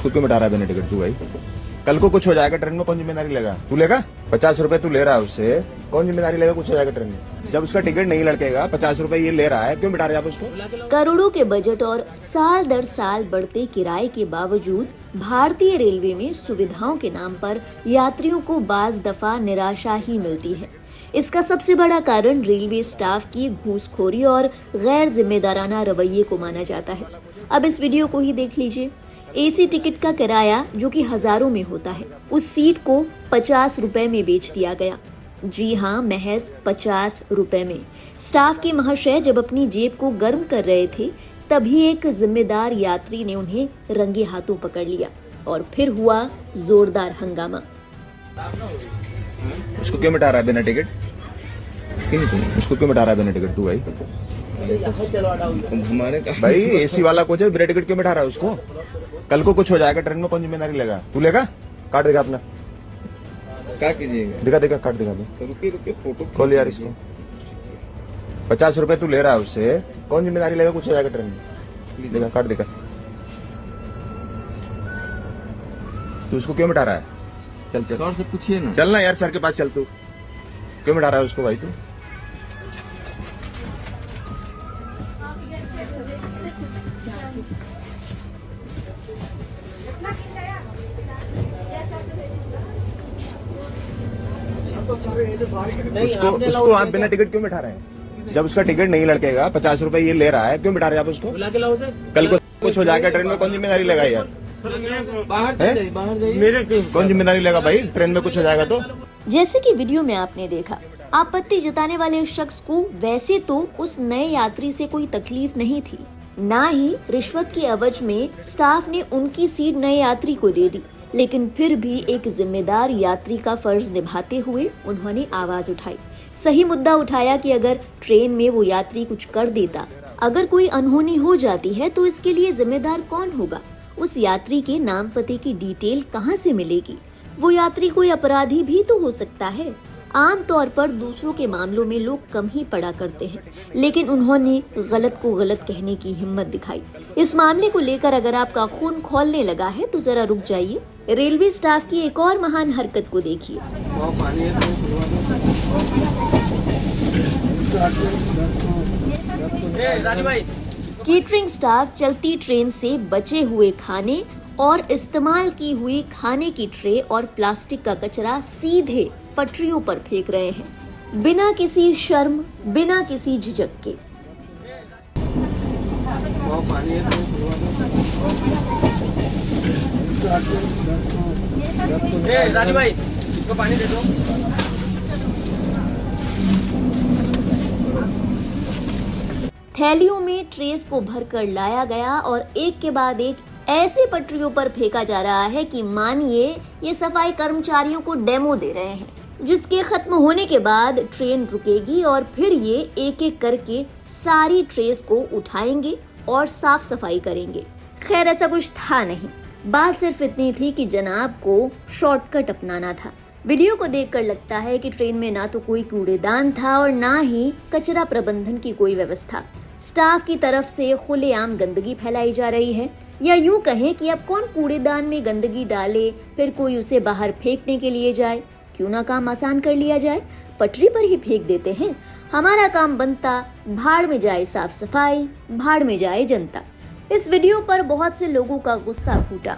उसको क्यों मिटा रहा है बिना टिकट तू भाई? कल को कुछ हो जाएगा ट्रेन में, कौन जिम्मेदारी लेगा? तू लेगा? 50 रुपए तू ले रहा है उससे, कौन जिम्मेदारी लेगा? कुछ हो जाएगा ट्रेन में, जब उसका टिकट नहीं लड़केगा, 50 रुपए ये ले रहा है, क्यों मिटा रहे आप उसको? करोड़ों के बजट और साल दर साल बढ़ते किराए के बावजूद भारतीय रेलवे में सुविधाओं के नाम पर यात्रियों को बाज दफा निराशा ही मिलती है। इसका सबसे बड़ा कारण रेलवे स्टाफ की घूसखोरी और गैर जिम्मेदाराना रवैये को माना जाता है। अब इस वीडियो को ही देख लीजिए। एसी टिकट का किराया जो कि हजारों में होता है, उस सीट को 50 रुपए में बेच दिया गया। जी हाँ, महज 50 रुपए में। स्टाफ के महाशय जब अपनी जेब को गर्म कर रहे थे, तभी एक जिम्मेदार यात्री ने उन्हें रंगे हाथों पकड़ लिया और फिर हुआ जोरदार हंगामा। उसको क्यों मिटा रहा है बिना टिकट? उसको क्यों मिटा रहा है बिना टिकट तू भाई? हमारे भाई एसी वाला कोच है, बिना टिकट क्यों मिटा रहा है उसको? कल को कुछ हो जाएगा ट्रेन में, कौन जिम्मेदारी लेगा? तू लेगा? काट देगा अपना, क्या कीजिएगा? दिखा दिखा, काट दिखा दे। तो रुकिए फोटो खोल यार इसको। 50 रुपए तू ले रहा है उससे, कौन जिम्मेदारी लेगा? कुछ हो जाएगा ट्रेन में, दिखा, काट दिखा। तू उसको क्यों मिटा रहा है? चल चल, सर से पूछिए ना। चल ना यार, सर के पास चल। तू क्यों मिटा रहा है उसको भाई? तू उसको आप बिना टिकट क्यों मिटा रहे हैं? जब उसका टिकट नहीं लड़केगा, 50 रुपए ये ले रहा है, क्यों मिटा रहे हैं आप उसको? कल को कुछ हो जाएगा ट्रेन में, कौन जिम्मेदारी लेगा यार? बाहर जाइए। कौन जिम्मेदारी लेगा भाई? ट्रेन में कुछ हो जाएगा तो? जैसे कि वीडियो में आपने देखा, आपत्ति जताने वाले शख्स को वैसे तो उस नए यात्री से कोई तकलीफ नहीं थी, ना ही रिश्वत की एवज में स्टाफ ने उनकी सीट नए यात्री को दे दी, लेकिन फिर भी एक जिम्मेदार यात्री का फर्ज निभाते हुए उन्होंने आवाज उठाई, सही मुद्दा उठाया कि अगर ट्रेन में वो यात्री कुछ कर देता, अगर कोई अनहोनी हो जाती है तो इसके लिए जिम्मेदार कौन होगा? उस यात्री के नाम पते की डिटेल कहां से मिलेगी? वो यात्री कोई अपराधी भी तो हो सकता है। आम तौर पर दूसरों के मामलों में लोग कम ही पड़ा करते हैं, लेकिन उन्होंने गलत को गलत कहने की हिम्मत दिखाई। इस मामले को लेकर अगर आपका खून खौलने लगा है तो जरा रुक जाइए। रेलवे स्टाफ की एक और महान हरकत को देखिए। केटरिंग स्टाफ चलती ट्रेन से बचे हुए खाने और इस्तेमाल की हुई खाने की ट्रे और प्लास्टिक का कचरा सीधे पटरियों पर फेंक रहे हैं, बिना किसी शर्म, बिना किसी झिझक के। राजू भाई, इसको पानी दे दो। थैलियों में ट्रेस को भरकर लाया गया और एक के बाद एक ऐसे पटरियों पर फेंका जा रहा है कि मानिए ये सफाई कर्मचारियों को डेमो दे रहे हैं, जिसके खत्म होने के बाद ट्रेन रुकेगी और फिर ये एक एक करके सारी ट्रेस को उठाएंगे और साफ सफाई करेंगे। खैर ऐसा कुछ था नहीं, बात सिर्फ इतनी थी कि जनाब को शॉर्टकट अपनाना था। वीडियो को देखकर लगता है कि ट्रेन में ना तो कोई कूड़ेदान था और ना ही कचरा प्रबंधन की कोई व्यवस्था। स्टाफ की तरफ से खुलेआम गंदगी फैलाई जा रही है, या यूं कहें कि अब कौन कूड़ेदान में गंदगी डाले फिर कोई उसे बाहर फेंकने के लिए जाए। क्यों ना काम आसान कर लिया जाए, पटरी पर ही फेंक देते हैं, हमारा काम बनता। भाड़ में जाए साफ सफाई, भाड़ में जाए जनता। इस वीडियो पर बहुत से लोगों का गुस्सा फूटा।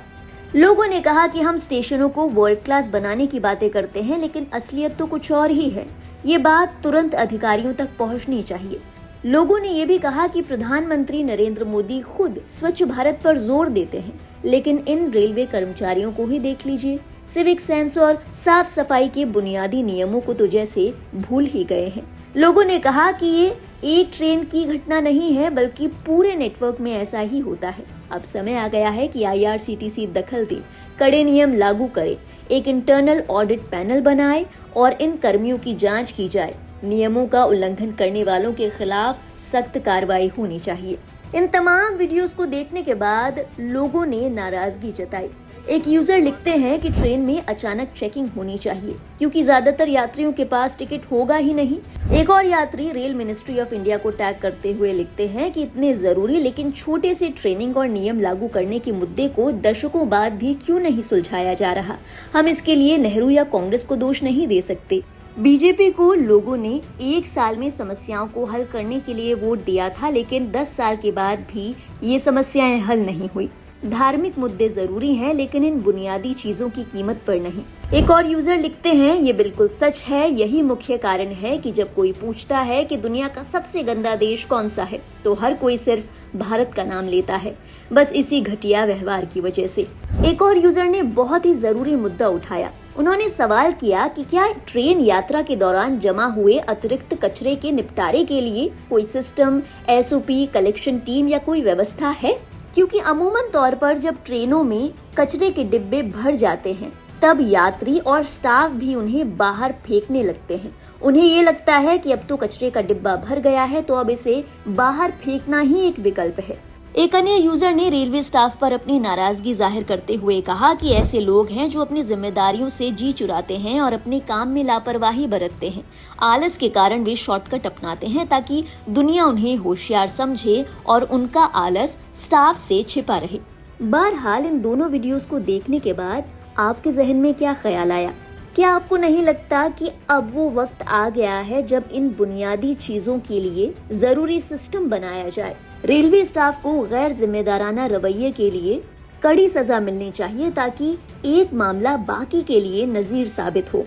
लोगों ने कहा कि हम स्टेशनों को वर्ल्ड क्लास बनाने की बातें करते हैं, लेकिन असलियत तो कुछ और ही है। ये बात तुरंत अधिकारियों तक पहुंचनी चाहिए। लोगों ने ये भी कहा कि प्रधानमंत्री नरेंद्र मोदी खुद स्वच्छ भारत पर जोर देते हैं, लेकिन इन रेलवे कर्मचारियों को ही देख लीजिए, सिविक सेंस और साफ सफाई के बुनियादी नियमों को तो जैसे भूल ही गए हैं। लोगों ने कहा कि ये एक ट्रेन की घटना नहीं है, बल्कि पूरे नेटवर्क में ऐसा ही होता है। अब समय आ गया है कि IRCTC दखल दे, कड़े नियम लागू करे, एक इंटरनल ऑडिट पैनल बनाए और इन कर्मियों की जांच की जाए। नियमों का उल्लंघन करने वालों के खिलाफ सख्त कार्रवाई होनी चाहिए। इन तमाम वीडियोस को देखने के बाद लोगों ने नाराजगी जताई। एक यूजर लिखते हैं कि ट्रेन में अचानक चेकिंग होनी चाहिए क्योंकि ज्यादातर यात्रियों के पास टिकट होगा ही नहीं। एक और यात्री रेल मिनिस्ट्री ऑफ इंडिया को टैग करते हुए लिखते हैं कि इतने जरूरी लेकिन छोटे से ट्रेनिंग और नियम लागू करने के मुद्दे को दशकों बाद भी क्यों नहीं सुलझाया जा रहा। हम इसके लिए नेहरू या कांग्रेस को दोष नहीं दे सकते। बीजेपी को लोगों ने 1 साल में समस्याओं को हल करने के लिए वोट दिया था, लेकिन 10 साल के बाद भी ये समस्याएं हल नहीं हुई। धार्मिक मुद्दे जरूरी हैं, लेकिन इन बुनियादी चीजों की कीमत पर नहीं। एक और यूजर लिखते हैं, ये बिल्कुल सच है। यही मुख्य कारण है कि जब कोई पूछता है कि दुनिया का सबसे गंदा देश कौन सा है, तो हर कोई सिर्फ भारत का नाम लेता है, बस इसी घटिया व्यवहार की वजह से। एक और यूजर ने बहुत ही जरूरी मुद्दा उठाया। उन्होंने सवाल किया कि क्या ट्रेन यात्रा के दौरान जमा हुए अतिरिक्त कचरे के निपटारे के लिए कोई सिस्टम, SOP, कलेक्शन टीम या कोई व्यवस्था है? क्योंकि अमूमन तौर पर जब ट्रेनों में कचरे के डिब्बे भर जाते हैं, तब यात्री और स्टाफ भी उन्हें बाहर फेंकने लगते हैं। उन्हें ये लगता है कि अब तो कचरे का डिब्बा भर गया है, तो अब इसे बाहर फेंकना ही एक विकल्प है। एक अन्य यूजर ने रेलवे स्टाफ पर अपनी नाराजगी जाहिर करते हुए कहा कि ऐसे लोग हैं जो अपनी जिम्मेदारियों से जी चुराते हैं और अपने काम में लापरवाही बरतते हैं। आलस के कारण वे शॉर्टकट अपनाते हैं ताकि दुनिया उन्हें होशियार समझे और उनका आलस स्टाफ से छिपा रहे। बहरहाल इन दोनों वीडियोस को देखने के बाद आपके जहन में क्या ख्याल आया? क्या आपको नहीं लगता कि अब वो वक्त आ गया है जब इन बुनियादी चीजों के लिए जरूरी सिस्टम बनाया जाए? रेलवे स्टाफ को गैर जिम्मेदाराना रवैये के लिए कड़ी सजा मिलनी चाहिए ताकि एक मामला बाकी के लिए नजीर साबित हो।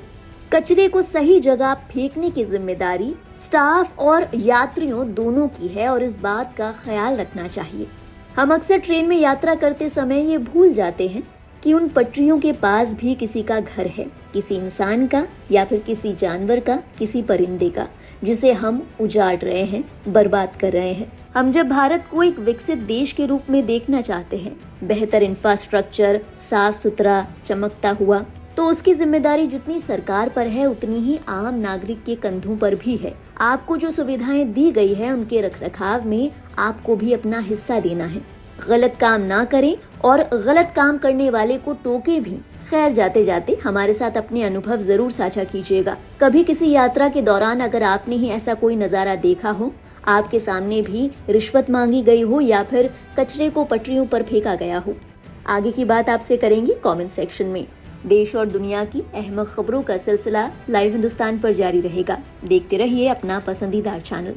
कचरे को सही जगह फेंकने की जिम्मेदारी स्टाफ और यात्रियों दोनों की है और इस बात का ख्याल रखना चाहिए। हम अक्सर ट्रेन में यात्रा करते समय ये भूल जाते हैं कि उन पटरियों के पास भी किसी का घर है, किसी इंसान का या फिर किसी जानवर का, किसी परिंदे का, जिसे हम उजाड़ रहे हैं, बर्बाद कर रहे हैं। हम जब भारत को एक विकसित देश के रूप में देखना चाहते हैं, बेहतर इंफ्रास्ट्रक्चर, साफ सुथरा, चमकता हुआ, तो उसकी जिम्मेदारी जितनी सरकार पर है उतनी ही आम नागरिक के कंधों पर भी है। आपको जो सुविधाएं दी गई है उनके रखरखाव में आपको भी अपना हिस्सा देना है। गलत काम ना करें और गलत काम करने वाले को टोके भी। खैर, जाते जाते हमारे साथ अपने अनुभव जरूर साझा कीजिएगा। कभी किसी यात्रा के दौरान अगर आपने ही ऐसा कोई नजारा देखा हो, आपके सामने भी रिश्वत मांगी गई हो या फिर कचरे को पटरियों पर फेंका गया हो, आगे की बात आपसे करेंगे कमेंट सेक्शन में। देश और दुनिया की अहम खबरों का सिलसिला लाइव हिंदुस्तान पर जारी रहेगा। देखते रहिए अपना पसंदीदा चैनल।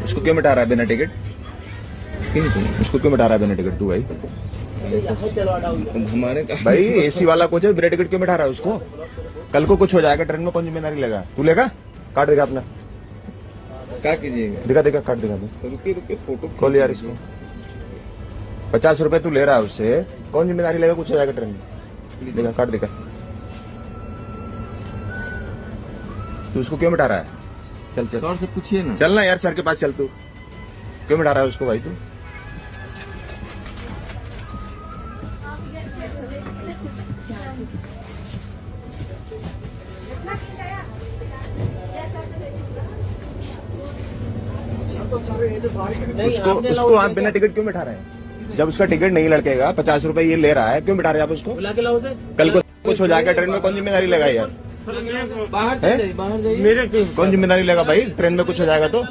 उसको क्यों मिटा रहा है बिना टिकट? उसको क्यों मिटा रहा है बिना टिकट? तू भाई हमारे का भाई AC वाला कोच है, बिना टिकट क्यों मिटा रहा है उसको? कल को कुछ हो जाएगा ट्रेन में, कौन जिम्मेदारी लेगा? तू लेगा? काट देगा अपना। क्या कीजिएगा? दिखा दिखा, काट दिखा दे। रुकिए रुकिए, फोटो खोल यार इसको। 50 रुपए तू ले रहा है उससे, कौन जिम्मेदारी लेगा? कुछ हो जाएगा ट्रेन में। दिखा, काट दिखा। तू उसको क्यों मिटा रहा है? चल चल सर से पूछिए ना। चल ना यार, सर के पास चल। तू क्यों मिटा रहा है उसको भाई? तू उसको आप बिना टिकट क्यों बिठा रहे हैं? जब उसका टिकट नहीं लड़केगा, 50 रुपए ये ले रहा है, क्यों बिठा रहे हैं आप उसको? कल को कुछ हो जाएगा ट्रेन में, कौन जिम्मेदारी लेगा यार? बाहर जाइए, बाहर जाइए। कौन जिम्मेदारी लेगा भाई? ट्रेन में कुछ हो जाएगा तो